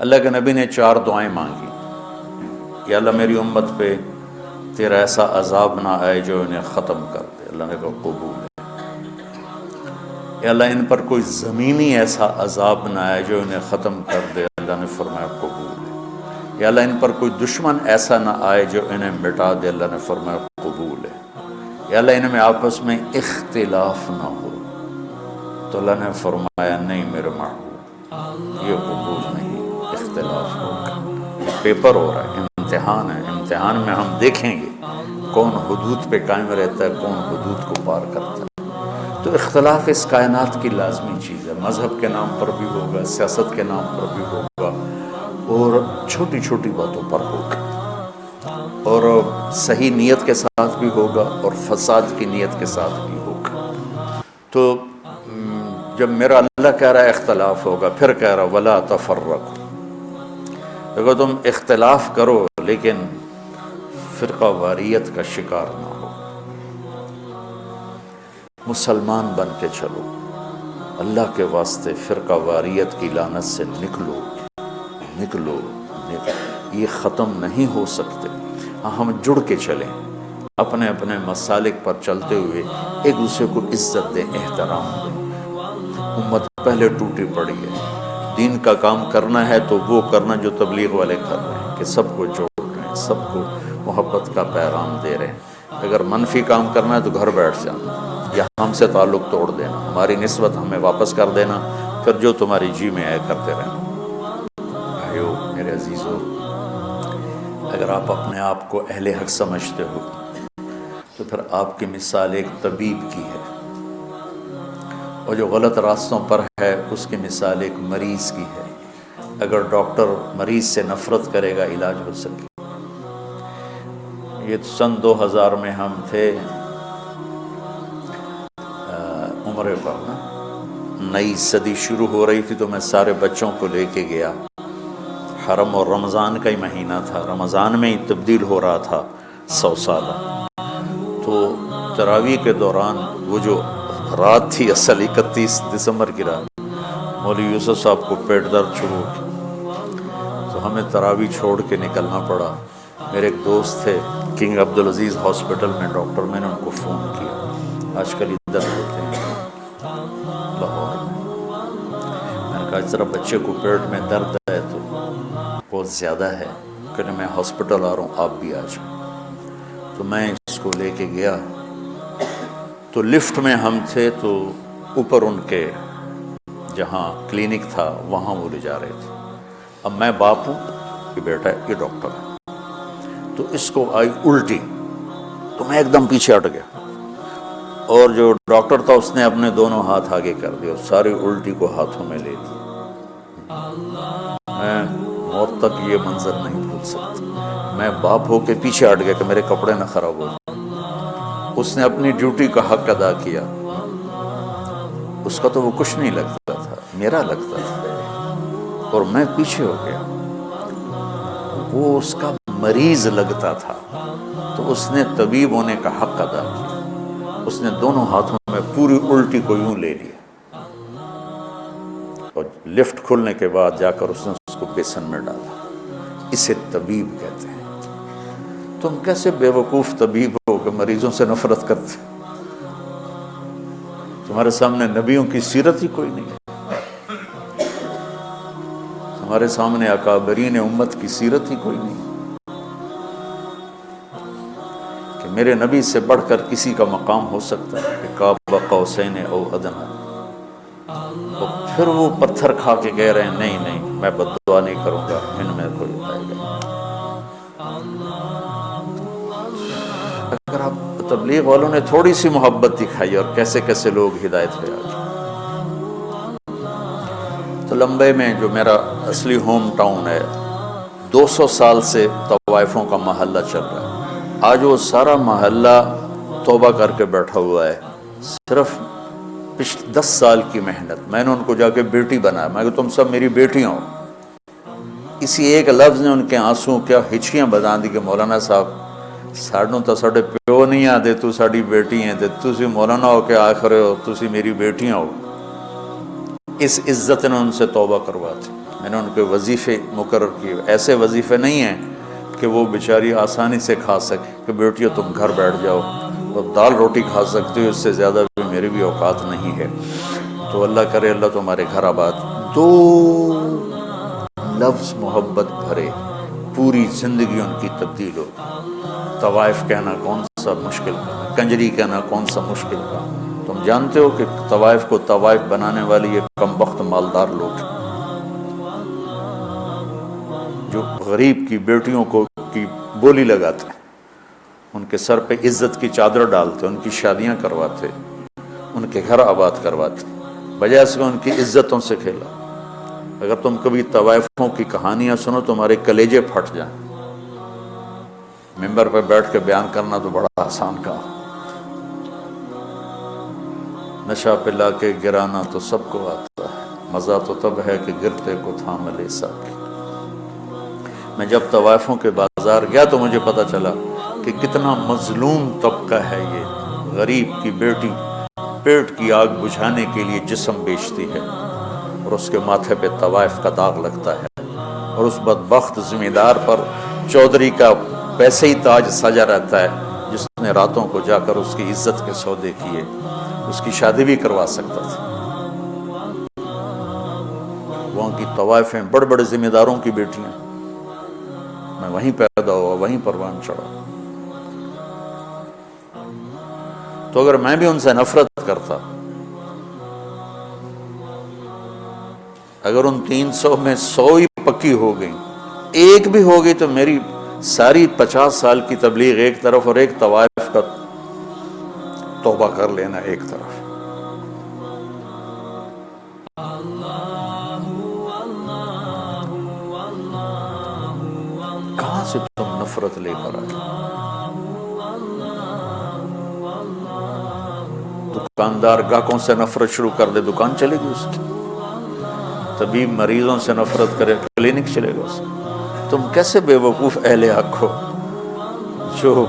اللہ کے نبی نے 4 دعائیں مانگی. یا اللہ میری امت پہ تیرا ایسا عذاب نہ آئے جو انہیں ختم کر دے. اللہ نے کہا قبول ہے. یا اللہ ان پر کوئی زمینی ایسا عذاب نہ آئے جو انہیں ختم کر دے. اللہ نے فرمایا قبول ہے. یا اللہ ان پر کوئی دشمن ایسا نہ آئے جو انہیں مٹا دے. اللہ نے فرمایا قبول ہے. یا اللہ ان میں آپس میں اختلاف نہ ہو. تو اللہ نے فرمایا نہیں میرے محبوب، یہ قبول نہیں، اختلاف ہوگا. پیپر ہو رہا ہے، امتحان ہے. امتحان میں ہم دیکھیں گے کون حدود پہ قائم رہتا ہے، کون حدود کو پار کرتا ہے. تو اختلاف اس کائنات کی لازمی چیز ہے. مذہب کے نام پر بھی ہوگا، سیاست کے نام پر بھی ہوگا، اور چھوٹی چھوٹی باتوں پر ہوگا، اور صحیح نیت کے ساتھ بھی ہوگا اور فساد کی نیت کے ساتھ بھی ہوگا. تو جب میرا اللہ کہہ رہا ہے اختلاف ہوگا، پھر کہہ رہا ولا تفرقوا. دیکھو تم اختلاف کرو لیکن فرقہ واریت کا شکار نہ ہو. مسلمان بن کے چلو. اللہ کے واسطے فرقہ واریت کی لعنت سے نکلو نکلو. یہ ختم نہیں ہو سکتے. ہم جڑ کے چلیں، اپنے اپنے مسالک پر چلتے ہوئے ایک دوسرے کو عزت دیں، احترام دیں. امت پہلے ٹوٹی پڑی ہے. دین کا کام کرنا ہے تو وہ کرنا جو تبلیغ والے کر رہے ہیں، کہ سب کو جوڑ رہے ہیں، سب کو محبت کا پیغام دے رہے ہیں. اگر منفی کام کرنا ہے تو گھر بیٹھ جانا یا ہم سے تعلق توڑ دینا، ہماری نسبت ہمیں واپس کر دینا، پھر جو تمہاری جی میں آئے کرتے رہنا. بھائیو میرے عزیزو، اگر آپ اپنے آپ کو اہل حق سمجھتے ہو تو پھر آپ کی مثال ایک طبیب کی ہے، اور جو غلط راستوں پر ہے اس کی مثال ایک مریض کی ہے. اگر ڈاکٹر مریض سے نفرت کرے گا علاج ہو سکے. یہ سن 2000 میں ہم تھے عمرے پر نا، نئی صدی شروع ہو رہی تھی، تو میں سارے بچوں کو لے کے گیا حرم، اور رمضان کا ہی مہینہ تھا. رمضان میں ہی تبدیل ہو رہا تھا 100 سالہ. تو تراویح کے دوران وہ جو رات تھی اصل 31 دسمبر کی رات، مولوی یوسف صاحب کو پیٹ درد شروع کی، تو ہمیں تراویح چھوڑ کے نکلنا پڑا. میرے ایک دوست تھے کنگ عبدالعزیز ہاسپٹل میں ڈاکٹر، میں نے ان کو فون کیا، آج کل ادھر ہوتے ہیں لاہور میں. میں نے کہا ذرا بچے کو پیٹ میں درد ہے تو بہت زیادہ ہے، کہ میں ہاسپٹل آ رہا ہوں، آپ بھی آ جائیں. تو میں اس کو لے کے گیا. تو لفٹ میں ہم تھے، تو اوپر ان کے جہاں کلینک تھا وہاں وہ لے جا رہے تھے. اب میں باپ ہوں، یہ بیٹا ہے، یہ ڈاکٹر ہے. تو اس کو آئی الٹی، تو میں ایک دم پیچھے ہٹ گیا، اور جو ڈاکٹر تھا اس نے اپنے دونوں ہاتھ آگے کر دیا، ساری الٹی کو ہاتھوں میں لے لی. میں موت تک یہ منظر نہیں بھول سکتا. میں باپ ہو کے پیچھے ہٹ گیا کہ میرے کپڑے نہ خراب ہو جائیں. اس نے اپنی ڈیوٹی کا حق ادا کیا. اس کا تو وہ کچھ نہیں لگتا تھا، میرا لگتا تھا، اور میں پیچھے ہو گیا. وہ اس کا مریض لگتا تھا، تو اس نے طبیب ہونے کا حق ادا کیا. اس نے دونوں ہاتھوں میں پوری الٹی کو یوں لے لیا، اور لفٹ کھلنے کے بعد جا کر اس نے اس کو بیسن میں ڈالا. اسے طبیب کہتے ہیں. تم کیسے بے وقوف طبیب ہو کہ مریضوں سے نفرت کرتے؟ تمہارے سامنے نبیوں کی سیرت ہی کوئی نہیں ہے، تمہارے سامنے اکابرین امت کی سیرت ہی کوئی نہیں کہ میرے نبی سے بڑھ کر کسی کا مقام ہو سکتا ہے کہ قاب قوسین او ادنی. تو پھر وہ پتھر کھا کے کہہ رہے ہیں نہیں نہیں میں بد دعا نہیں کروں گا، ان میں کوئی آئے گا. اگر آپ تبلیغ والوں نے تھوڑی سی محبت دکھائی، اور کیسے کیسے لوگ ہدایت پہ آ گئے. تو لمبے میں جو میرا اصلی ہوم ٹاؤن ہے، 200 سال سے طوائفوں کا محلہ چل رہا ہے. آج وہ سارا محلہ توبہ کر کے بیٹھا ہوا ہے. صرف 10 سال کی محنت. میں نے ان کو جا کے بیٹی بنایا. میں کہ تم سب میری بیٹیاں ہو. اسی ایک لفظ نے ان کے آنسوں کیا ہچکیاں بجا دی کہ مولانا صاحب ساڑھوں تو ساڑھے پیو نہیں آتے، تو ساڑھی بیٹی ہیں، تسی مولانا ہو کے آخر ہو، تسی میری بیٹیاں ہو. اس عزت نے ان سے توبہ کروا دی. میں نے ان کے وظیفے مقرر کیے، ایسے وظیفے نہیں ہیں کہ وہ بیچاری آسانی سے کھا سکے کہ بیٹیو تم گھر بیٹھ جاؤ اور دال روٹی کھا سکتے ہو، اس سے زیادہ بھی میری بھی اوقات نہیں ہے۔ تو اللہ کرے اللہ تمہارے گھر آباد۔ دو لفظ محبت بھرے، پوری زندگی ان کی تبدیل ہو۔ طوائف کہنا کون سا مشکل کا، کنجری کہنا کون سا مشکل کا۔ تم جانتے ہو کہ طوائف کو طوائف بنانے والے یہ کم بخت مالدار لوگ ہیں، جو غریب کی بیٹیوں کو کی بولی لگاتے ہیں، ان کے سر پہ عزت کی چادر ڈالتے، ان کی شادیاں کرواتے، ان کے گھر آباد کرواتے، بجائے اس میں ان کی عزتوں سے کھیلا۔ اگر تم کبھی طوائفوں کی کہانیاں سنو تمہارے کلیجے پھٹ جائیں۔ ممبر پہ بیٹھ کے بیان کرنا تو بڑا آسان کام، نشہ پلا کے گرانا تو سب کو آتا ہے، مزہ تو تب ہے کہ گرتے کو تھام لے ساکی۔ میں جب طوائفوں کے بازار گیا تو مجھے پتا چلا کہ کتنا مظلوم طبقہ ہے یہ۔ غریب کی بیٹی پیٹ کی آگ بجھانے کے لیے جسم بیچتی ہے اور اس کے ماتھے پہ طوائف کا داغ لگتا ہے، اور اس بدبخت ذمہ دار پر چودھری کا پیسے ہی تاج سجا رہتا ہے، جس نے راتوں کو جا کر اس کی عزت کے سودے کیے، اس کی شادی بھی کروا سکتا تھا۔ وہاں کی طوائفیں بڑے بڑے ذمہ داروں کی بیٹیاں، میں وہیں پیدا ہوا، وہیں پروان چڑھا۔ تو اگر میں بھی ان سے نفرت کرتا، اگر ان 300 میں 100 ہی پکی ہو گئی، ایک بھی ہو گئی، تو میری ساری 50 سال کی تبلیغ ایک طرف اور ایک طوائف کا توبہ کر لینا ایک طرف۔ کہاں سے تم نفرت لے کر آئے؟ دکاندار گاہکوں سے نفرت شروع کر دے، دکان چلے گی اس کی۔ طبیب مریضوں سے نفرت کرے، کلینک چلے گا اس کی۔ تم کیسے بے وقوف اہل حق ہو جو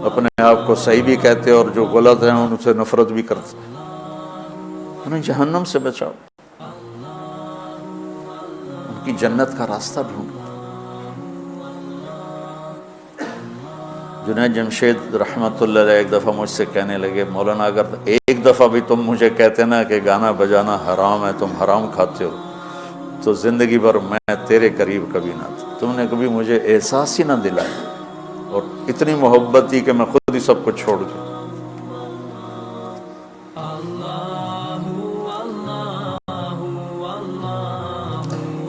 اپنے آپ کو صحیح بھی کہتے اور جو غلط ہیں ان سے نفرت بھی کرتے؟ انہیں جہنم سے بچاؤ، ان کی جنت کا راستہ ڈھونڈو۔ جنید جمشید رحمۃ اللہ علیہ ایک دفعہ مجھ سے کہنے لگے، مولانا اگر ایک دفعہ بھی تم مجھے کہتے نا کہ گانا بجانا حرام ہے، تم حرام کھاتے ہو، تو زندگی بھر میں تیرے قریب کبھی نہ تھا۔ تم نے کبھی مجھے احساس ہی نہ دلایا، اور اتنی محبت تھی کہ میں خود ہی سب کو چھوڑ دوں۔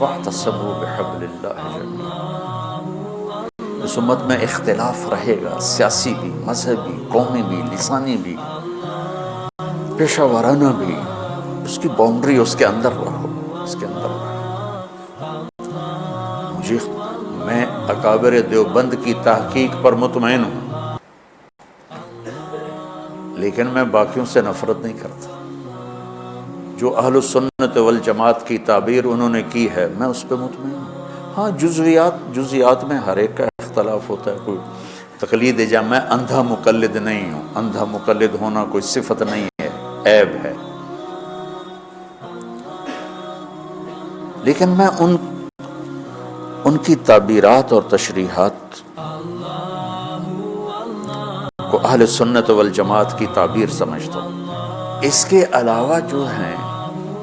وَاعْتَصِمُوا بِحَبْلِ اللَّهِ جَمِيعًا۔ اس امت میں اختلاف رہے گا، سیاسی بھی، مذہبی، قومی بھی، لسانی بھی، پیشہ ورانہ بھی۔ اس کی باؤنڈری، اس کے اندر رہو، اس کے اندر رہو۔ میں اکابر دیوبند کی تحقیق پر مطمئن ہوں، لیکن میں باقیوں سے نفرت نہیں کرتا۔ جو اہل السنت والجماعت کی تعبیر انہوں نے کی ہے، میں اس پہ مطمئن ہوں۔ ہاں جزیات میں ہر ایک کا اختلاف ہوتا ہے، کوئی تقلید جا، میں اندھا مقلد نہیں ہوں۔ اندھا مقلد ہونا کوئی صفت نہیں ہے، عیب ہے۔ لیکن میں ان کی تعبیرات اور تشریحات کو اہل سنت والجماعت کی تعبیر سمجھتا ہوں۔ اس کے علاوہ جو ہیں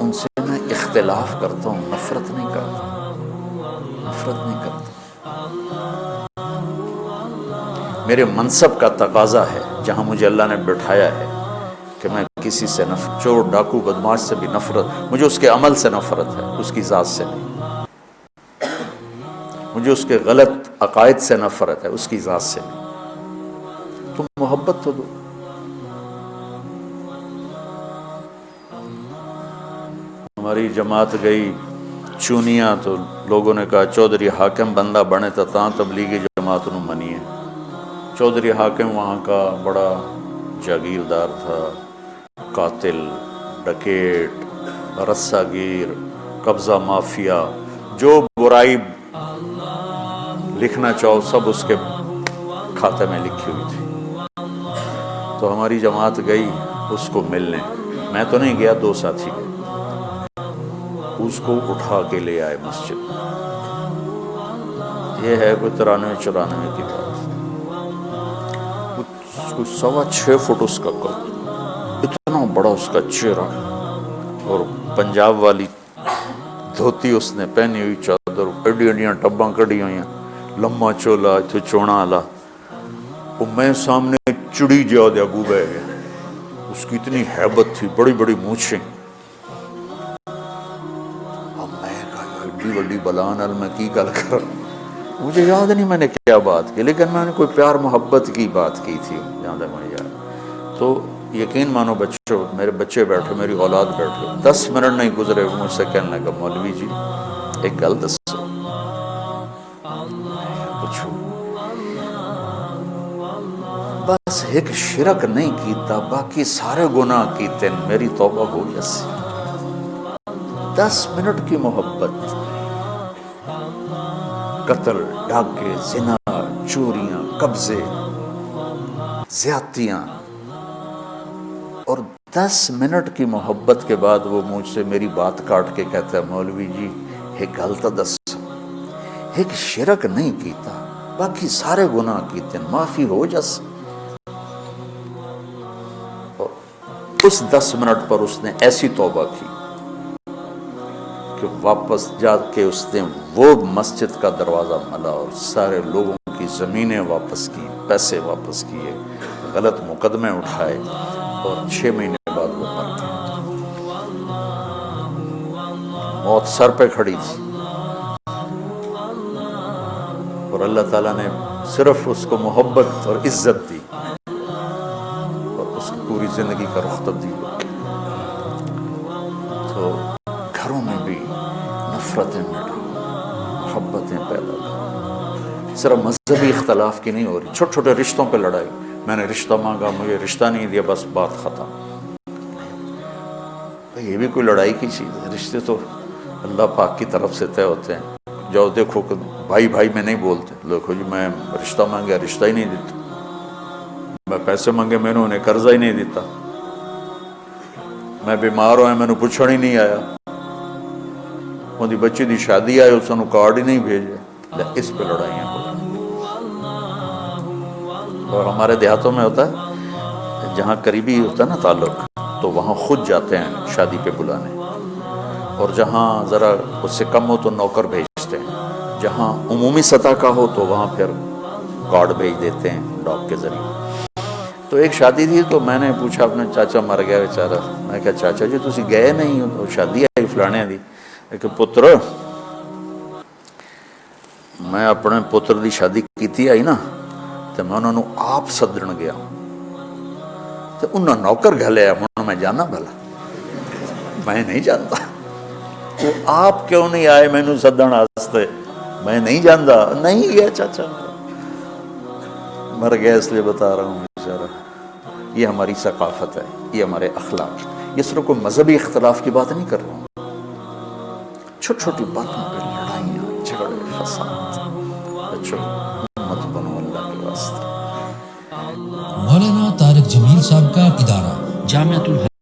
ان سے میں اختلاف کرتا ہوں، نفرت نہیں کرتا، نفرت نہیں کرتا۔ میرے منصب کا تقاضا ہے، جہاں مجھے اللہ نے بٹھایا ہے، کہ میں کسی سے چور ڈاکو بدماش سے بھی نفرت، مجھے اس کے عمل سے نفرت ہے، اس کی ذات سے نہیں۔ مجھے اس کے غلط عقائد سے نفرت ہے، اس کی ذات سے نہیں۔ تم محبت تو دو۔ ہماری جماعت گئی چونیاں، تو لوگوں نے کہا چودھری حاکم بندہ بنے تو تاں تبلیغی جماعت نو منی ہے۔ چودھری حاکم وہاں کا بڑا جاگیردار تھا، قاتل، ڈکیٹ، رسہ گیر، قبضہ مافیا، جو برائی لکھنا چاہو سب اس کے کھاتے میں لکھی ہوئی تھی۔ تو ہماری جماعت گئی اس کو ملنے، میں تو نہیں گیا، 2 ساتھی گئے۔ اس کو اٹھا کے لے آئے مسجد. یہ ہے کوئی 93-94 کی بات. کوئی 6.25 فٹ اس کا قد, اتنا بڑا اس کا چہرہ, اور پنجاب والی دھوتی اس نے پہنی ہوئی, چادر, ایڈی ایڈیاں ٹباں کڑی ہوئی ہیں, لمبا چولا اتنے چونا والا. وہ میں سامنے چڑی جا دیا گو بہ گیا. اس کی اتنی ہیبت تھی, بڑی بڑی مونچھیں. اب میں کہا ایڈی بڑی بلان ال میں کی گل کر, مجھے یاد نہیں میں نے کیا بات کی, لیکن میں نے کوئی پیار محبت کی بات کی تھی جہاں تک مجھے یاد. تو یقین مانو بچوں, میرے بچے بیٹھے, میری اولاد بیٹھے, 10 منٹ نہیں گزرے وہ مجھ سے کہنے لگا مولوی جی ایک گل دسو. پوچھو. بس ایک شرک نہیں کیتا, باقی سارے گناہ کیتے, میری توبہ ہو جیسے. 10 منٹ کی محبت, قتل, ڈاکے, زنا, چوریاں, قبضے, زیادتیاں, اور 10 منٹ کی محبت کے بعد وہ مجھ سے میری بات کاٹ کے کہتا ہے مولوی جی ایک گل تو دسو, ایک شرک نہیں کیتا, باقی سارے گناہ کیتے, معافی ہو جیسے. اس 10 منٹ پر اس نے ایسی توبہ کی کہ واپس جا کے اس نے وہ مسجد کا دروازہ ملا اور سارے لوگوں کی زمینیں واپس کی, پیسے واپس کیے, غلط مقدمے اٹھائے, اور 6 مہینے بعد وہ مر گیا. موت سر پہ کھڑی تھی, اور اللہ تعالیٰ نے صرف اس کو محبت اور عزت دی اور اس کی پوری زندگی کا رخ تبدیل ہو گیا. تو گھروں میں بھی نفرتیں مٹا, محبتیں پیدا کر. صرف مذہبی اختلاف کی نہیں ہو رہی, چھوٹے چھوٹے رشتوں پہ لڑائی, میں نے رشتہ مانگا مجھے رشتہ نہیں دیا, بس بات ختم. یہ بھی کوئی لڑائی کی چیز ہے؟ رشتے تو اللہ پاک کی طرف سے طے ہوتے ہیں. جاؤ دیکھو کہ بھائی بھائی میں نہیں بولتے, دیکھو جی میں رشتہ مانگا رشتہ ہی نہیں دیتا, میں پیسے مانگے میں نے انہیں قرضہ ہی نہیں دیتا, میں بیمار ہویا میں نے پوچھن ہی نہیں آیا, ان دی بچی دی شادی آئے اس نے کارڈ ہی نہیں بھیجے. اس پہ لڑائیاں ہو. اور ہمارے دیہاتوں میں ہوتا ہے جہاں قریبی ہوتا ہے نا تعلق, تو وہاں خود جاتے ہیں شادی پہ بلانے, اور جہاں ذرا اس سے کم ہو تو نوکر بھیجتے ہیں, جہاں عمومی سطح کا ہو تو وہاں پھر کارڈ بھیج دیتے ہیں ڈاک کے ذریعے. تو ایک شادی تھی تو میں نے پوچھا اپنے چاچا مر گیا بیچارہ, میں کہا چاچا جی تسی گئے نہیں ہو, شادی آئی فلانے دی, کہ پتر میں اپنے پتر دی شادی کیتی آئی نا تو میں انہوں نے آپ سدن گیا, تو انہوں نوکر گھلیا, ہوں میں جانا بھلا, میں نہیں جانتا. وہ آپ کیوں نہیں آئے مینوں سدن واسطے, میں نہیں جانتا. نہیں گیا چاچا, مر گیا اس لیے بتا رہا ہوں بیچارہ. یہ ہماری ثقافت ہے, یہ ہمارے اخلاق. یہ صرف کوئی مذہبی اختلاف کی بات نہیں کر رہا ہوں, چھوٹی چھوٹی باتوں پہ لڑائیاں, جھگڑے, فساد. بچوں امت بنو اللہ کے واسطے. مولانا طارق جمیل صاحب کا ادارہ جامعۃ